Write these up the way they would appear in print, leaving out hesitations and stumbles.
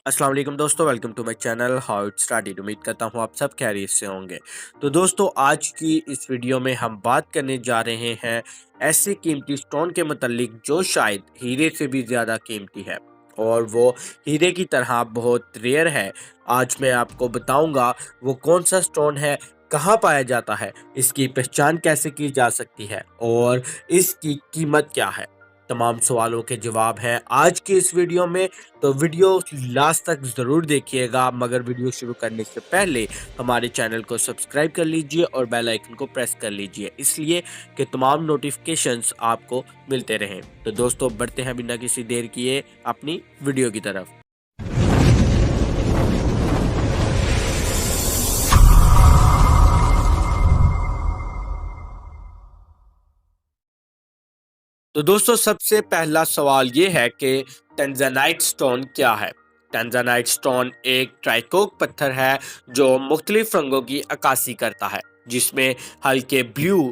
अस्सलाम वालेकुम दोस्तों, welcome to my channel how it started. उम्मीद करता हूँ आप सब खैरियत से होंगे। तो दोस्तों, आज की इस वीडियो में हम बात करने जा रहे हैं ऐसे कीमती स्टोन के मतलब जो शायद हीरे से भी ज़्यादा कीमती है और वो हीरे की तरह बहुत रेयर है। आज मैं आपको बताऊंगा वो कौन सा स्टोन है, कहाँ पाया जाता है, इसकी पहचान कैसे की जा सकती है और इसकी कीमत क्या है। तमाम सवालों के जवाब हैं आज की इस वीडियो में, तो वीडियो लास्ट तक ज़रूर देखिएगा। मगर वीडियो शुरू करने से पहले हमारे चैनल को सब्सक्राइब कर लीजिए और बेल आइकन को प्रेस कर लीजिए, इसलिए कि तमाम नोटिफिकेशंस आपको मिलते रहें। तो दोस्तों, बढ़ते हैं बिना किसी देर किए अपनी वीडियो की तरफ। तो दोस्तों, सबसे पहला सवाल ये है कि टेंजानाइट स्टोन क्या है। टेंजानाइट स्टोन एक ट्राइकोक पत्थर है जो मुख्तलिफ रंगों की अक्कासी करता है, जिसमें हल्के ब्लू,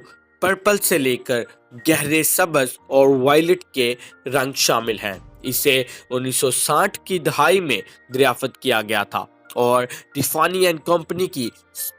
पर्पल से लेकर गहरे सब्ज और वायलेट के रंग शामिल हैं। इसे 1960 की दहाई में दरियाफ्त किया गया था और टिफानी एंड कंपनी की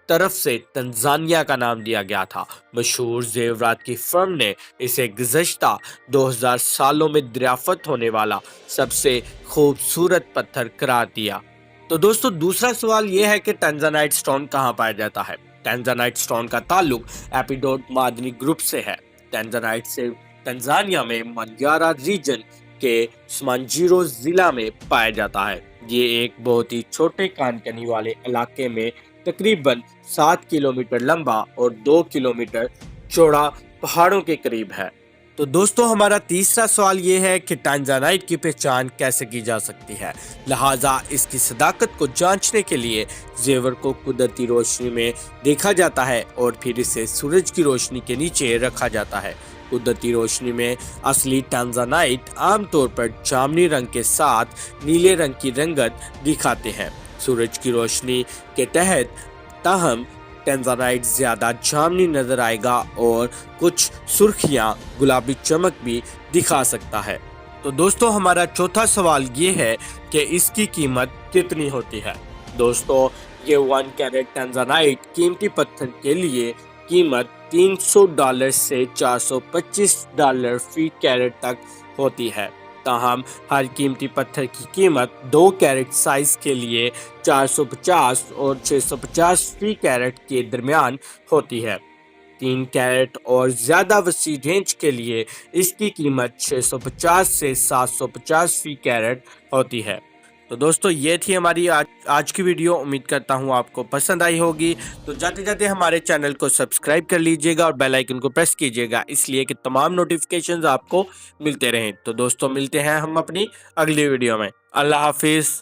तरफ से तंजानिया का नाम दिया गया था। मशहूर जेवरात की फर्म ने इसे गुज़श्ता 2000 सालों में दरियाफ्त होने वाला सबसे खूबसूरत पत्थर करार दिया। तो दोस्तों, दूसरा सवाल यह है कि टैंजानाइट स्टोन कहाँ पाया जाता है। टैंजानाइट स्टोन का ताल्लुक एपिडोट मादनी ग्रुप से है। टैंजानाइट से तंजानिया में मंजारा रीजन के स्मांजीरो जिला में पाया जाता है। ये एक बहुत ही छोटे कानकनी वाले इलाके में तकरीबन 7 किलोमीटर लंबा और 2 किलोमीटर चौड़ा पहाड़ों के करीब है। तो दोस्तों, हमारा तीसरा सवाल ये है कि टैंजानाइट की पहचान कैसे की जा सकती है। लिहाजा इसकी सदाकत को जांचने के लिए जेवर को कुदरती रोशनी में देखा जाता है और फिर इसे सूरज की रोशनी के नीचे रखा जाता है। कुदरती रोशनी में असली टैंजानाइट आमतौर पर जामुनी रंग के साथ नीले रंग की रंगत दिखाते हैं। सूरज की रोशनी के तहत ताहम टैंजानाइट ज्यादा जामुनी नजर आएगा और कुछ सुर्खियां गुलाबी चमक भी दिखा सकता है। तो दोस्तों, हमारा चौथा सवाल ये है कि इसकी कीमत कितनी होती है। दोस्तों, ये 1 कैरेट टैंजानाइट कीमती पत्थर के लिए कीमत $300 से $425 फी कैरेट तक होती है। ताहम हर कीमती पत्थर की कीमत 2 कैरेट साइज के लिए 450 और 650 फी कैरेट के दरमियान होती है। 3 कैरेट और ज़्यादा वसी रेंज के लिए इसकी कीमत 650 से 750 फी कैरेट होती है। तो दोस्तों, ये थी हमारी आज की वीडियो। उम्मीद करता हूँ आपको पसंद आई होगी। तो जाते जाते हमारे चैनल को सब्सक्राइब कर लीजिएगा और बेल आइकन को प्रेस कीजिएगा, इसलिए कि तमाम नोटिफिकेशंस आपको मिलते रहें। तो दोस्तों, मिलते हैं हम अपनी अगली वीडियो में। अल्लाह हाफिज़।